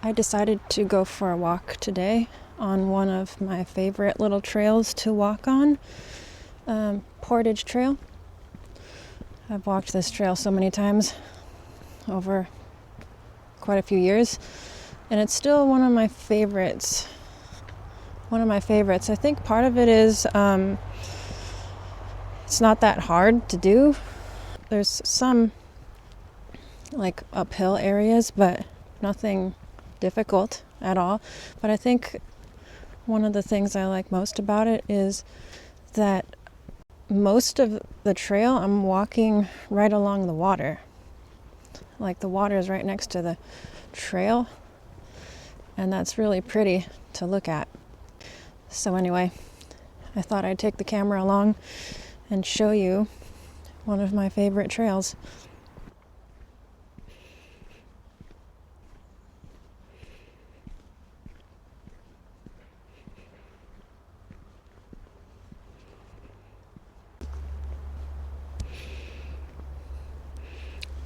I decided to go for a walk today on one of my favorite little trails to walk on, Portage Trail. I've walked this trail so many times over quite a few years, and it's still one of my favorites. I think part of it is it's not that hard to do. There's some like uphill areas, but nothing difficult at all. But I think one of the things I like most about it is that most of the trail I'm walking right along the water. Like the water is right next to the trail, and that's really pretty to look at. So anyway, I thought I'd take the camera along and show you one of my favorite trails.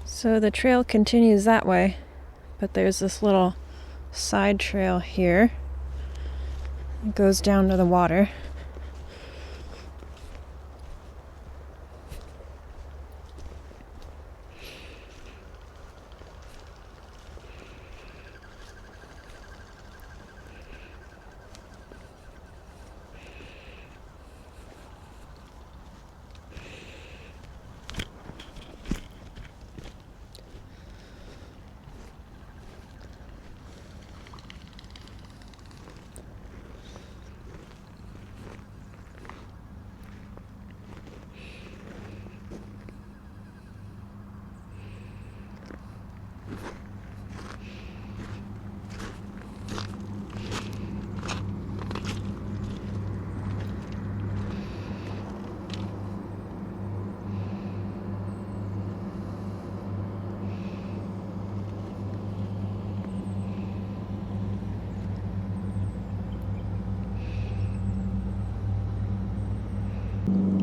So the trail continues that way, but there's this little side trail here. It goes down to the water.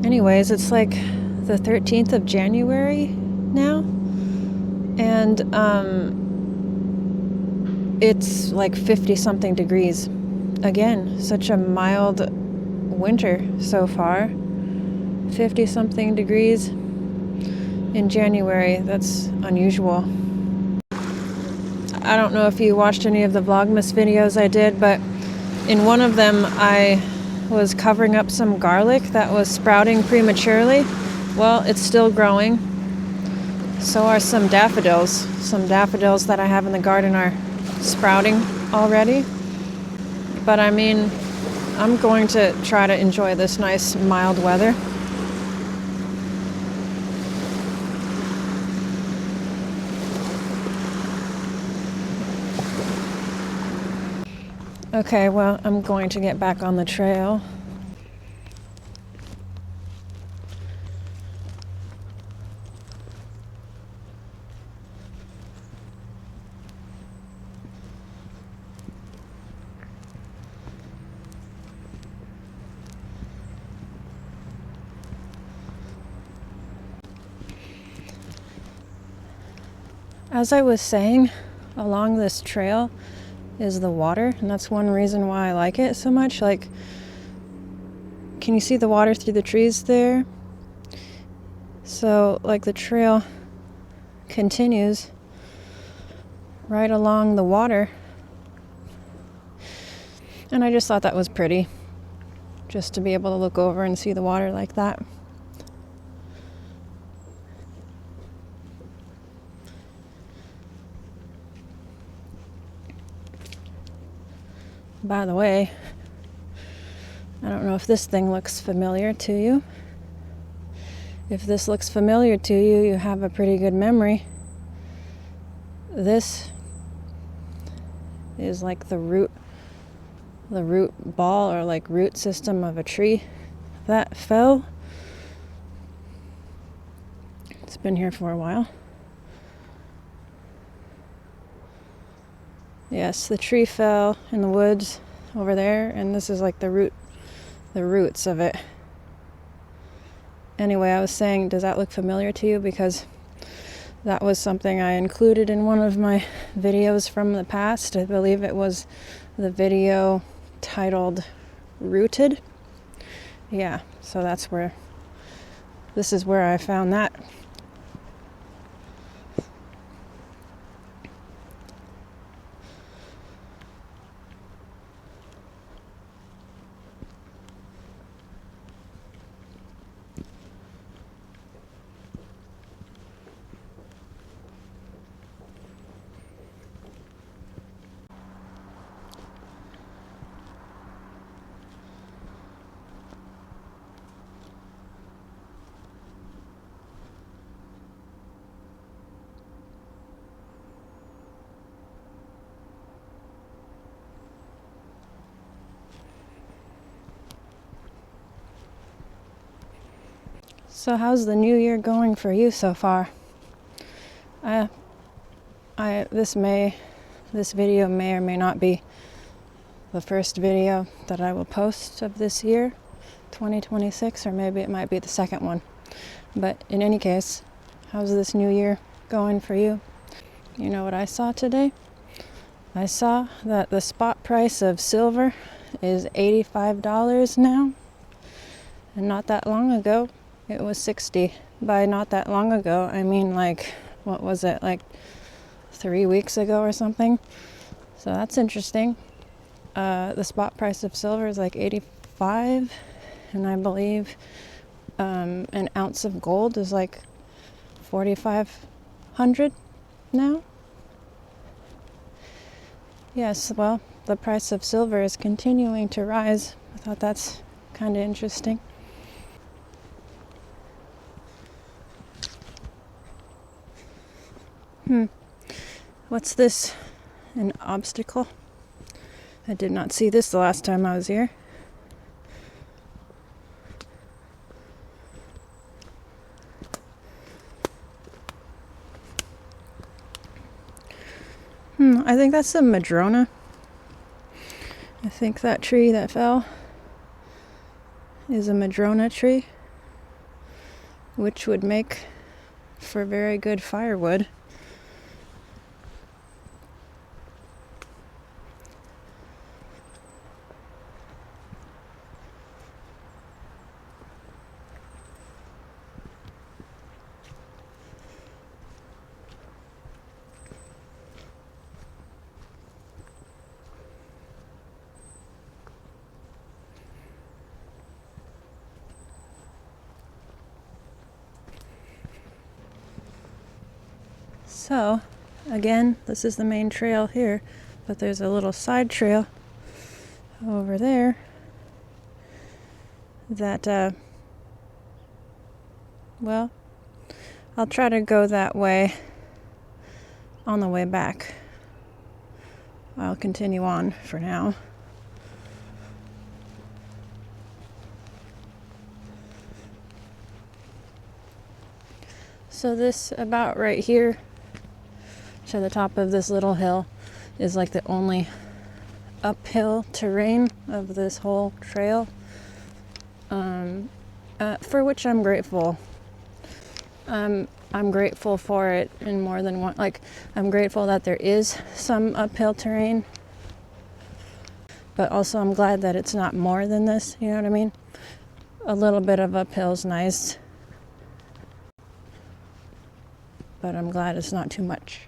Anyways, it's like the 13th of January now, and it's like 50-something degrees. Again, such a mild winter so far. 50-something degrees in January, that's unusual. I don't know if you watched any of the Vlogmas videos I did, but in one of them I was covering up some garlic that was sprouting prematurely. Well, it's still growing. So are some daffodils. Some daffodils that I have in the garden are sprouting already. But I mean, I'm going to try to enjoy this nice mild weather. Okay, well, I'm going to get back on the trail. As I was saying, along this trail is the water, and that's one reason why I like it so much. Like, can you see the water through the trees there? So, like, the trail continues right along the water, and I just thought that was pretty, just to be able to look over and see the water like that. By the way, I don't know if this thing looks familiar to you. If this looks familiar to you, you have a pretty good memory. This is like the root ball or like root system of a tree that fell. It's been here for a while. Yes, the tree fell in the woods over there, and this is like the roots of it. Anyway, I was saying, does that look familiar to you? Because That was something I included in one of my videos from the past. I believe it was the video titled Rooted. Yeah, so this is where I found that. So how's the new year going for you so far? This video may or may not be the first video that I will post of this year, 2026, or maybe it might be the second one. But in any case, how's this new year going for you? You know what I saw today? I saw that the spot price of silver is $85 now, and not that long ago it was $60. By not that long ago, I mean what was it, 3 weeks ago or something? So that's interesting. The spot price of silver is $85, and I believe an ounce of gold is $4,500 now. Yes, well, the price of silver is continuing to rise. I thought that's kind of interesting. What's this? An obstacle? I did not see this the last time I was here. I think that's a madrona. I think that tree that fell is a madrona tree, which would make for very good firewood. So, again, this is the main trail here, but there's a little side trail over there that, I'll try to go that way on the way back. I'll continue on for now. So this about right here, to the top of this little hill, is the only uphill terrain of this whole trail, for which I'm grateful. I'm grateful for it in more than one. I'm grateful that there is some uphill terrain, but also I'm glad that it's not more than this. You know what I mean? A little bit of uphill's nice, but I'm glad it's not too much.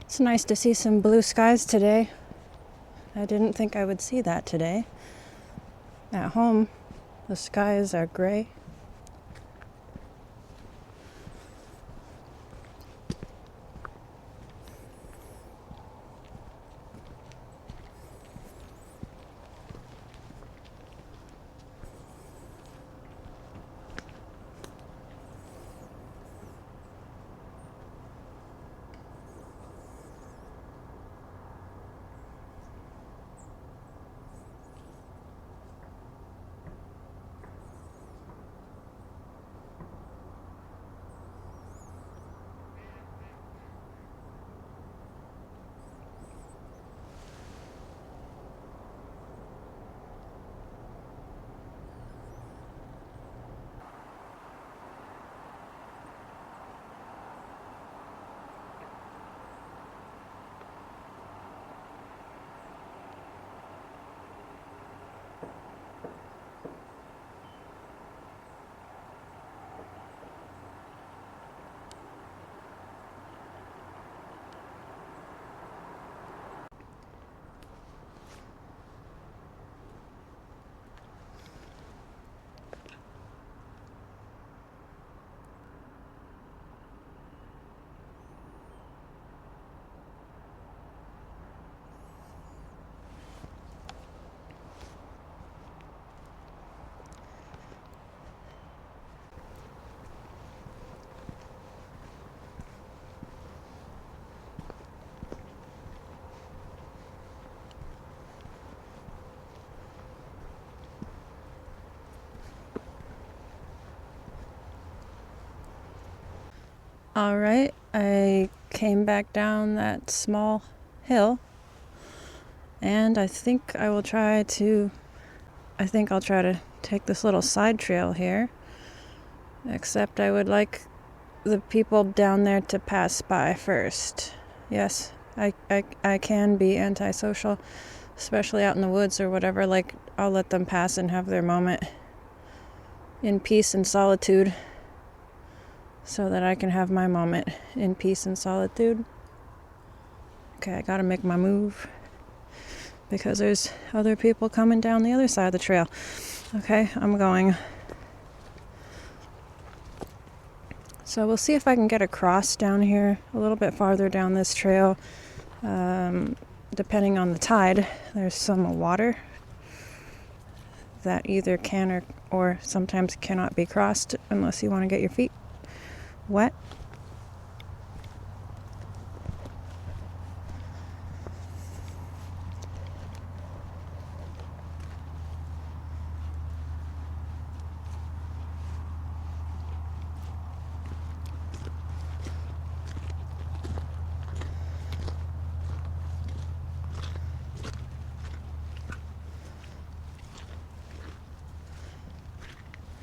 It's nice to see some blue skies today. I didn't think I would see that today. At home, the skies are gray. All right, I came back down that small hill, and I think I'll try to take this little side trail here, except I would like the people down there to pass by first. Yes, I can be antisocial, especially out in the woods or whatever. Like, I'll let them pass and have their moment in peace and solitude, so that I can have my moment in peace and solitude. Okay, I gotta make my move because there's other people coming down the other side of the trail. Okay, I'm going. So we'll see if I can get across down here a little bit farther down this trail. Depending on the tide, there's some water that either can or sometimes cannot be crossed unless you want to get your feet wet.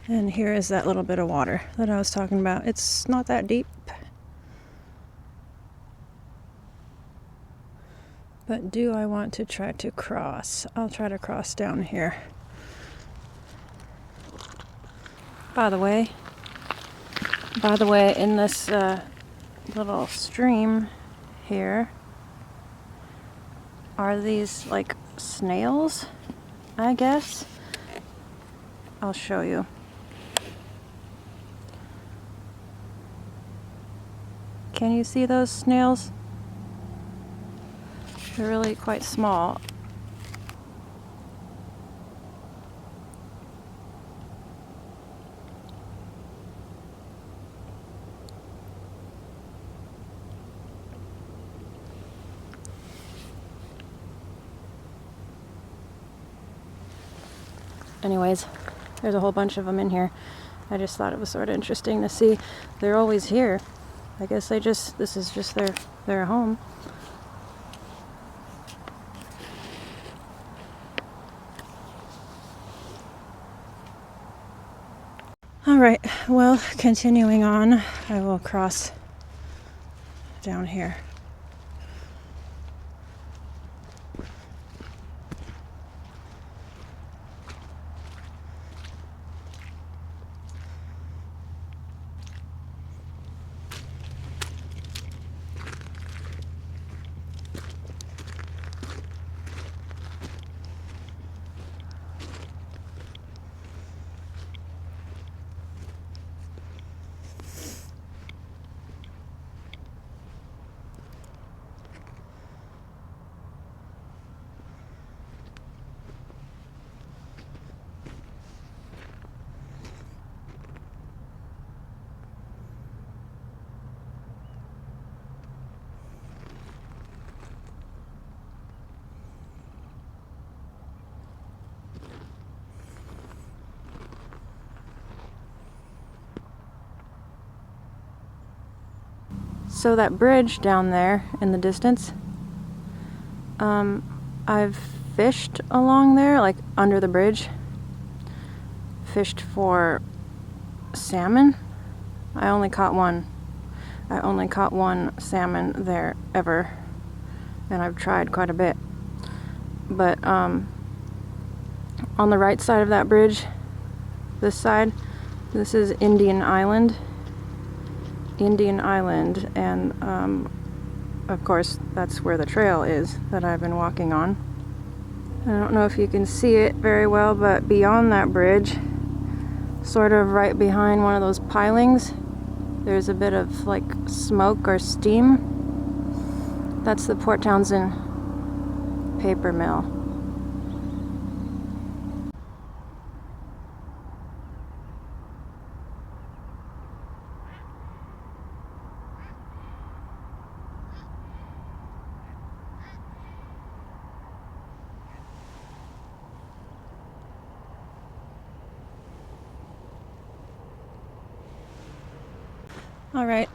And here is that little bit of water that I was talking about. It's not that deep, but do I want to try to cross? I'll try to cross down here. By the way, in this little stream here are these like snails, I guess. I'll show you. Can you see those snails? They're really quite small. Anyways, there's a whole bunch of them in here. I just thought it was sort of interesting to see. They're always here. I guess this is just their home. All right, well, continuing on, I will cross down here. So that bridge down there in the distance, I've fished along there, like under the bridge. Fished for salmon. I only caught one salmon there ever, and I've tried quite a bit. But on the right side of that bridge, this side, this is Indian Island, and of course that's where the trail is that I've been walking on. I don't know if you can see it very well, but beyond that bridge, sort of right behind one of those pilings, there's a bit of like smoke or steam. That's the Port Townsend paper mill. All right,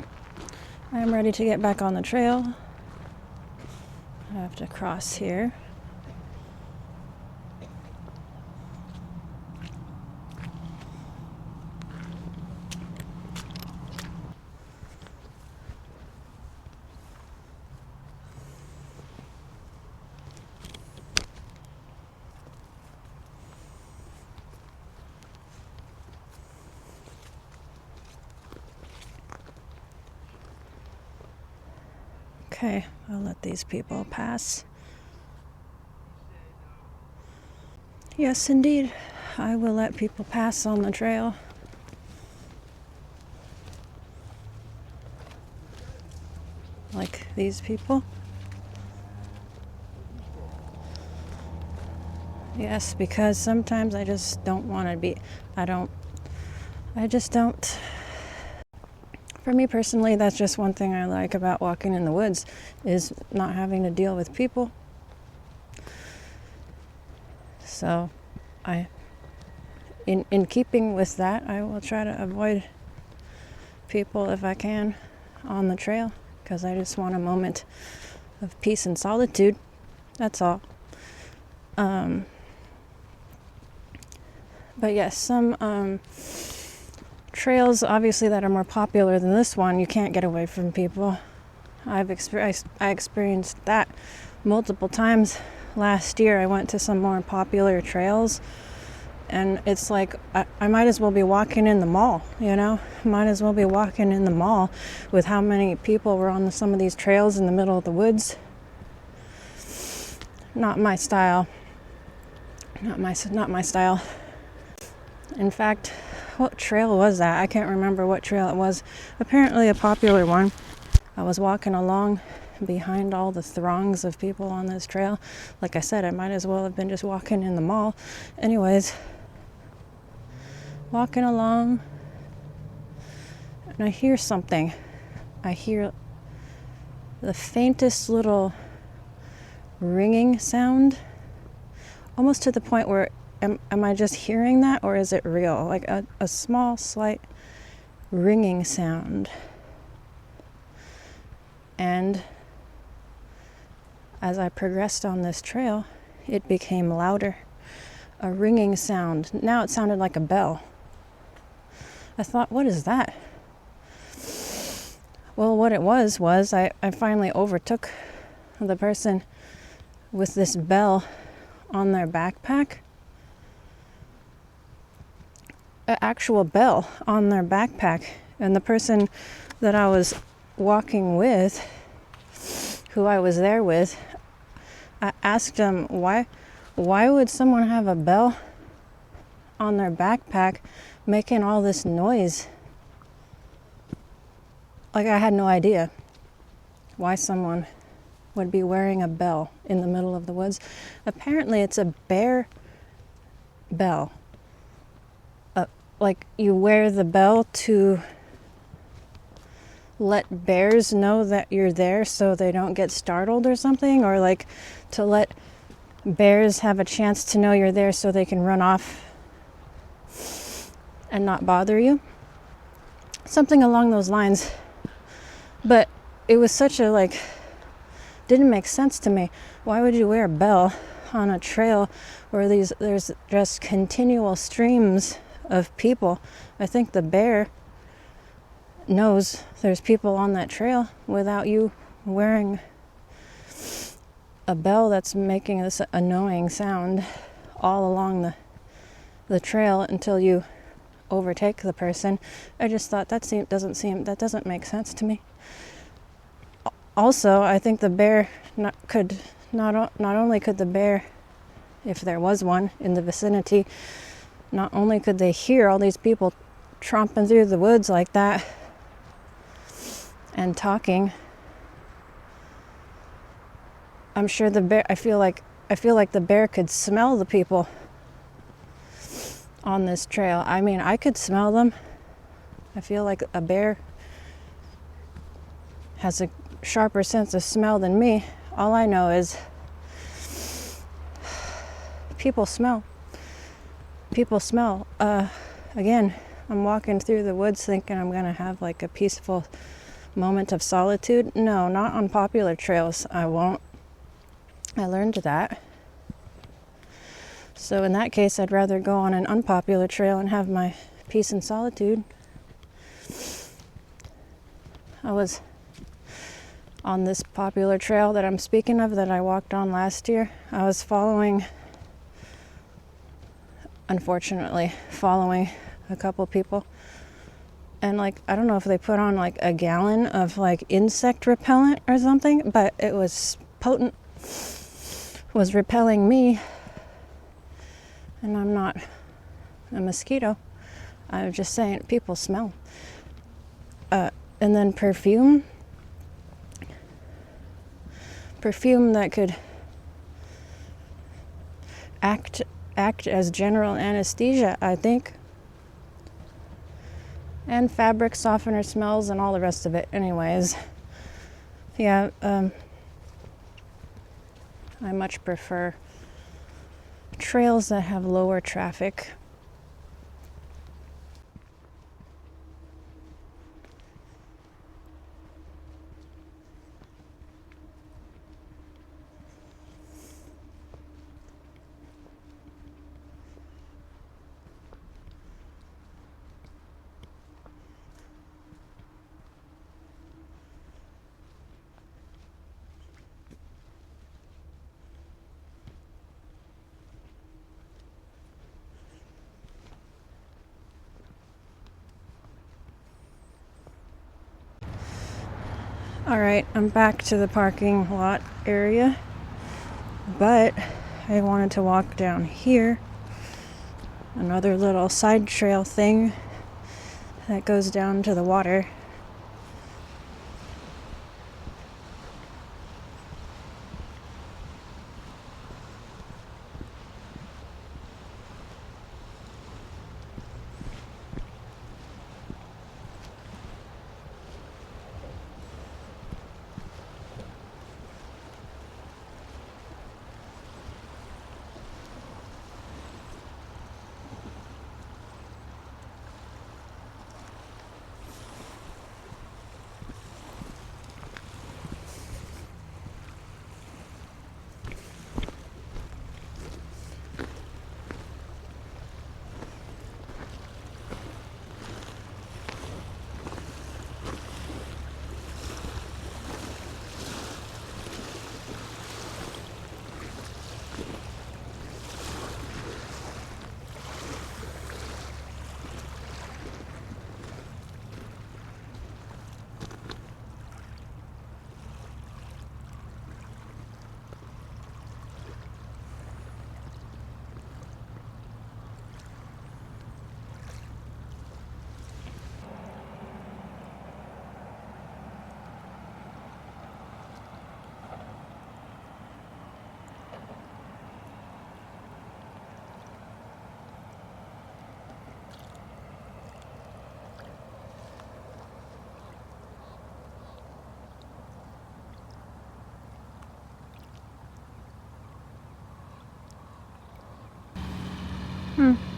I'm ready to get back on the trail. I have to cross here. Okay, I'll let these people pass. Yes, indeed, I will let people pass on the trail. Like these people. Yes, because sometimes I just don't want to be, I just don't. For me personally, that's just one thing I like about walking in the woods, is not having to deal with people. So, in keeping with that, I will try to avoid people if I can on the trail, because I just want a moment of peace and solitude. That's all. But yes, some trails, obviously, that are more popular than this one, you can't get away from people. I experienced that multiple times. Last year I went to some more popular trails, and it's like I might as well be walking in the mall, you know? Might as well be walking in the mall with how many people were on some of these trails in the middle of the woods. Not my style. Not my style. In fact, what trail was that? I can't remember what trail it was. Apparently a popular one. I was walking along behind all the throngs of people on this trail. Like I said, I might as well have been just walking in the mall. Anyways, walking along, and I hear something. I hear the faintest little ringing sound, almost to the point where am I just hearing that, or is it real? Like a small, slight ringing sound. And as I progressed on this trail, it became louder. A ringing sound. Now it sounded like a bell. I thought, what is that? Well, what it was I finally overtook the person with this bell on their backpack. An actual bell on their backpack. And the person that I was walking with, who I was there with, I asked him, why would someone have a bell on their backpack making all this noise? Like, I had no idea why someone would be wearing a bell in the middle of the woods. Apparently it's a bear bell. Like, you wear the bell to let bears know that you're there so they don't get startled or something, or like to let bears have a chance to know you're there so they can run off and not bother you. Something along those lines. But it was such a, like, didn't make sense to me. Why would you wear a bell on a trail where there's just continual streams of people? I think the bear knows there's people on that trail without you wearing a bell that's making this annoying sound all along the trail until you overtake the person. I just thought that doesn't make sense to me. Also, I think the bear not only could the bear, if there was one in the vicinity, not only could they hear all these people tromping through the woods like that and talking, I'm sure the bear, I feel like the bear could smell the people on this trail. I mean, I could smell them. I feel like a bear has a sharper sense of smell than me. All I know is people smell. Again, I'm walking through the woods thinking I'm going to have like a peaceful moment of solitude. No, not on popular trails. I won't. I learned that. So in that case, I'd rather go on an unpopular trail and have my peace and solitude. I was on this popular trail that I'm speaking of that I walked on last year. I was unfortunately following a couple people. And like, I don't know if they put on like a gallon of like insect repellent or something, but it was potent. Was repelling me, and I'm not a mosquito. I'm just saying people smell. And then perfume that could act as general anesthesia, I think. And fabric softener smells and all the rest of it. Anyways, yeah, I much prefer trails that have lower traffic. Alright, I'm back to the parking lot area, but I wanted to walk down here, another little side trail thing that goes down to the water.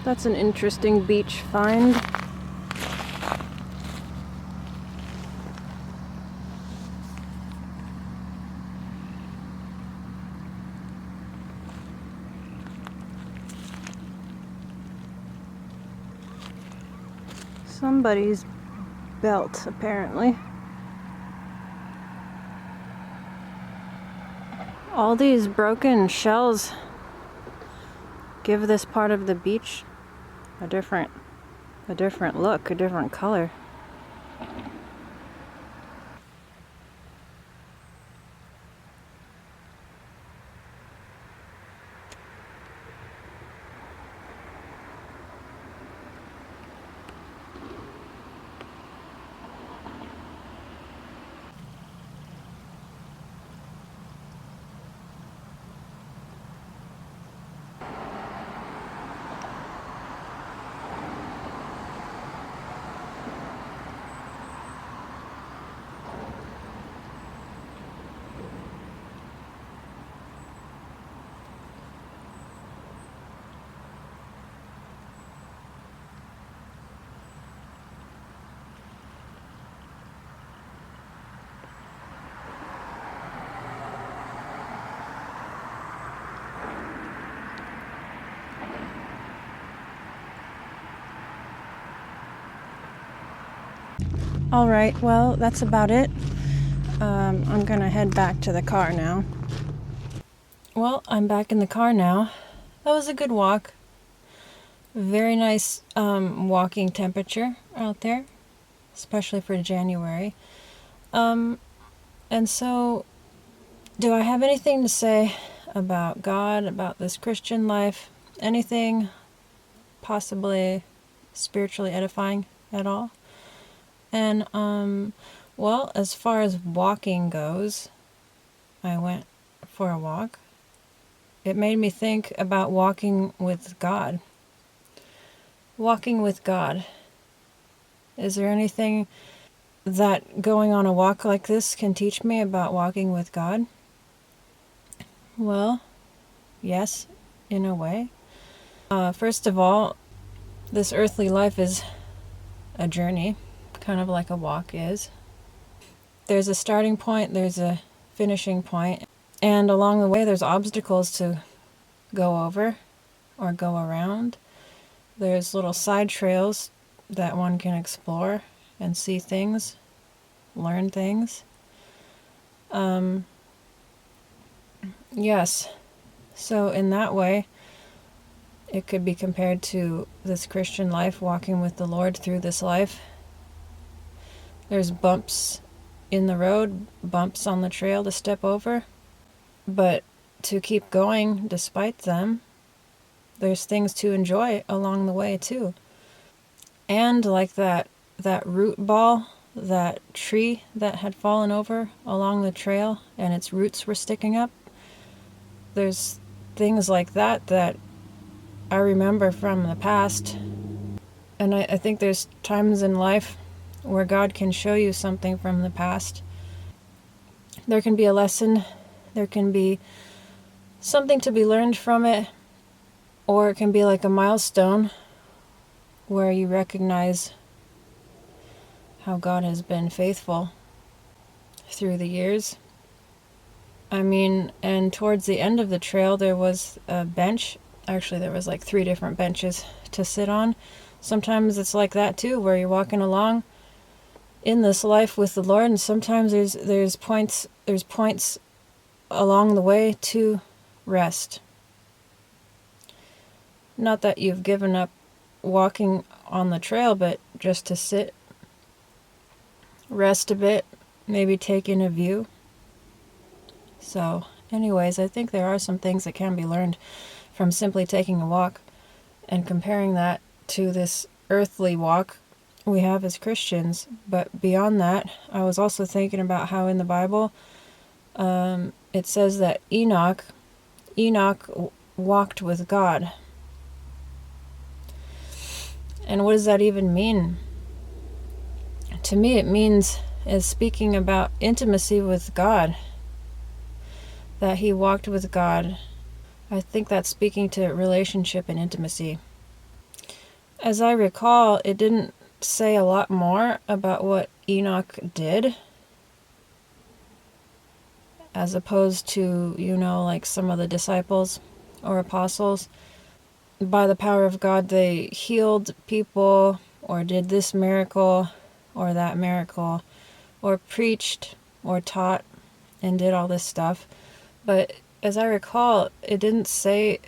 That's an interesting beach find. somebody's belt, apparently. All these broken shells give this part of the beach a different look, a different color. All right, well, that's about it. I'm gonna head back to the car now. Well, I'm back in the car now. That was a good walk. Very nice walking temperature out there, especially for January. And so, do I have anything to say about God, about this Christian life? Anything possibly spiritually edifying at all? And, well, as far as walking goes, I went for a walk. It made me think about walking with God. Walking with God. Is there anything that going on a walk like this can teach me about walking with God? Well, yes, in a way. First of all, this earthly life is a journey, kind of like a walk is. There's a starting point, there's a finishing point, and along the way there's obstacles to go over or go around. There's little side trails that one can explore and see things, learn things. Yes, so in that way, it could be compared to this Christian life, walking with the Lord through this life. There's bumps in the road, bumps on the trail to step over, but to keep going despite them, there's things to enjoy along the way too. And like that root ball, that tree that had fallen over along the trail and its roots were sticking up, there's things like that I remember from the past. And I think there's times in life where God can show you something from the past. There can be a lesson, there can be something to be learned from it, or it can be like a milestone where you recognize how God has been faithful through the years. I mean, and towards the end of the trail there was a bench. Actually, there was like 3 different benches to sit on. Sometimes it's like that too, where you're walking along in this life with the Lord, and sometimes there's points along the way to rest. Not that you've given up walking on the trail, but just to sit, rest a bit, maybe take in a view. So, anyways, I think there are some things that can be learned from simply taking a walk and comparing that to this earthly walk we have as Christians. But beyond that, I was also thinking about how in the Bible it says that Enoch walked with God. And what does that even mean? To me, it means is speaking about intimacy with God, that he walked with God. I think that's speaking to relationship and intimacy. As I recall, it didn't say a lot more about what Enoch did, as opposed to, like some of the disciples or apostles. By the power of God, they healed people, or did this miracle or that miracle, or preached or taught and did all this stuff. But as I recall, it didn't say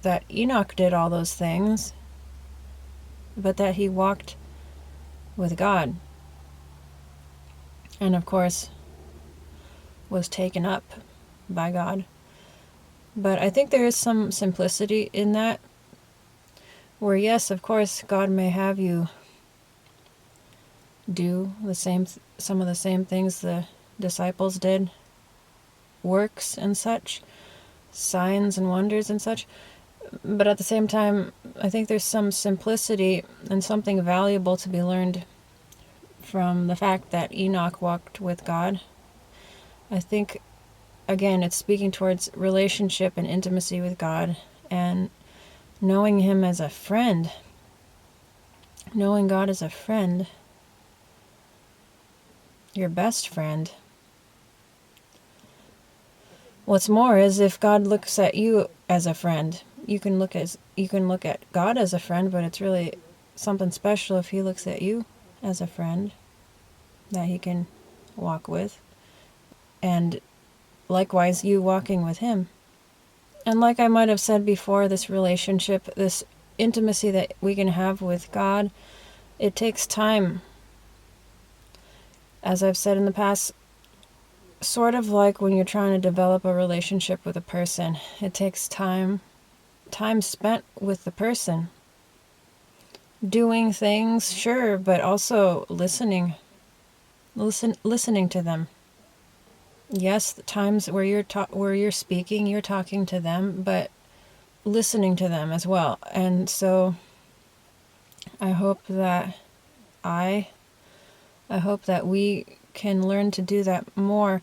that Enoch did all those things, but that he walked with God. And of course, was taken up by God. But I think there is some simplicity in that, where yes, of course, God may have you do some of the same things the disciples did, works and such, signs and wonders and such. But at the same time, I think there's some simplicity and something valuable to be learned from the fact that Enoch walked with God. I think, again, it's speaking towards relationship and intimacy with God and knowing Him as a friend, knowing God as a friend, your best friend. What's more is if God looks at you as a friend, you can look at God as a friend, but it's really something special if He looks at you as a friend that He can walk with, and likewise you walking with Him. And like I might have said before, this relationship, this intimacy that we can have with God, it takes time. As I've said in the past, sort of like when you're trying to develop a relationship with a person, it takes time spent with the person. Doing things, sure, but also listening to them. Yes, the times where you're speaking, you're talking to them, but listening to them as well. And so I hope that I hope that we can learn to do that more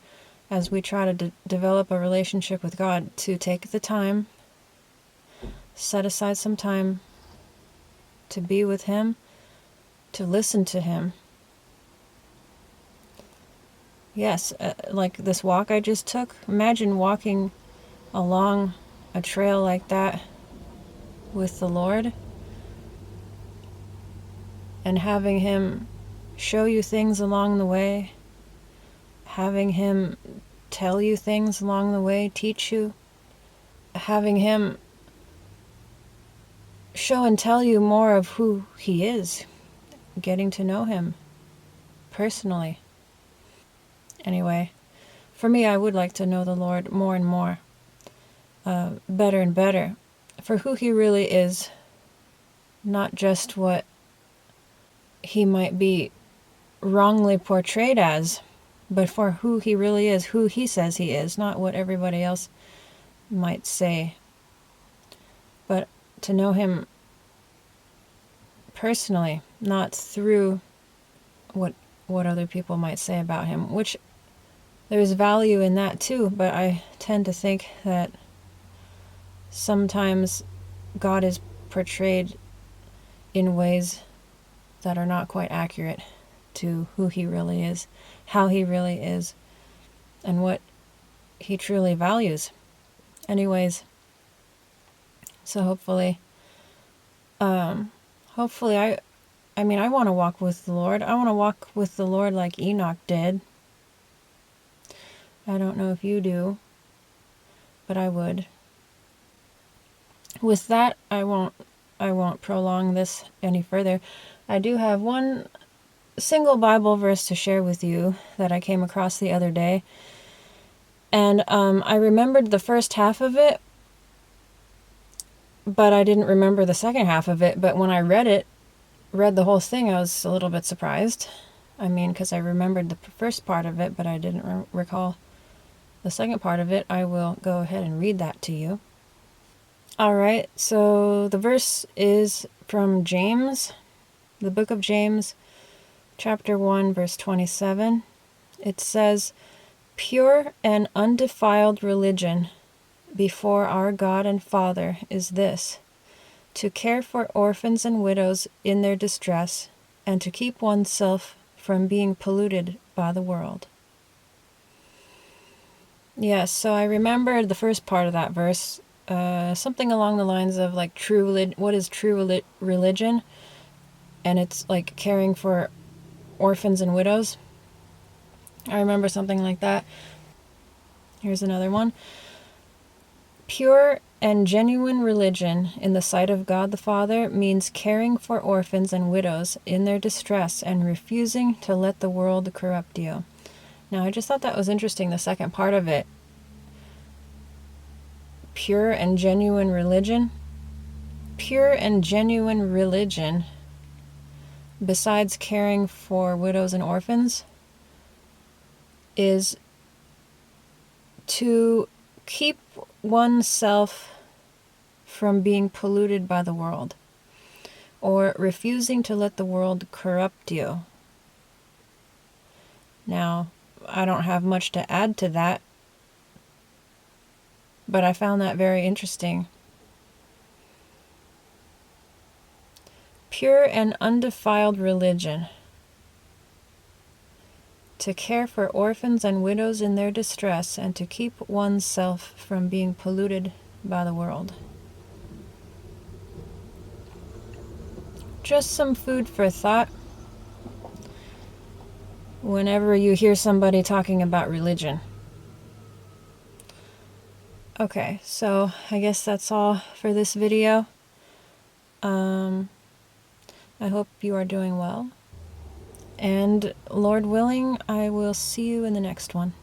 as we try to develop a relationship with God, to take the time, set aside some time to be with Him, to listen to Him. Yes, like this walk I just took. Imagine walking along a trail like that with the Lord and having Him show you things along the way, having Him tell you things along the way, teach you, having Him show and tell you more of who He is, getting to know Him personally. Anyway, for me, I would like to know the Lord more and more, better and better, for who He really is, not just what He might be wrongly portrayed as, but for who He really is, who He says He is, not what everybody else might say, but to know Him personally, not through what other people might say about Him, which there's value in that too, but I tend to think that sometimes God is portrayed in ways that are not quite accurate to who He really is, how He really is, and what He truly values. Anyways, so hopefully I want to walk with the Lord. I want to walk with the Lord like Enoch did. I don't know if you do, but I would. With that, I won't prolong this any further. I do have one single Bible verse to share with you that I came across the other day. And I remembered the first half of it, but I didn't remember the second half of it. But when I read the whole thing, I was a little bit surprised. I mean, because I remembered the first part of it, but I didn't recall the second part of it. I will go ahead and read that to you. Alright, so the verse is from James, the book of James, chapter 1, verse 27. It says, "Pure and undefiled religion before our God and Father is this, to care for orphans and widows in their distress, and to keep oneself from being polluted by the world." Yes, so I remembered the first part of that verse, something along the lines of like what is true religion? and it's like caring for orphans and widows. I remember something like that. Here's another one. Pure and genuine religion in the sight of God the Father means caring for orphans and widows in their distress and refusing to let the world corrupt you. Now, I just thought that was interesting, the second part of it. Pure and genuine religion. Pure and genuine religion, besides caring for widows and orphans, is to keep oneself from being polluted by the world, or refusing to let the world corrupt you. Now, I don't have much to add to that, but I found that very interesting. Pure and undefiled religion. To care for orphans and widows in their distress, and to keep oneself from being polluted by the world. Just some food for thought whenever you hear somebody talking about religion. Okay, so I guess that's all for this video. I hope you are doing well. And Lord willing, I will see you in the next one.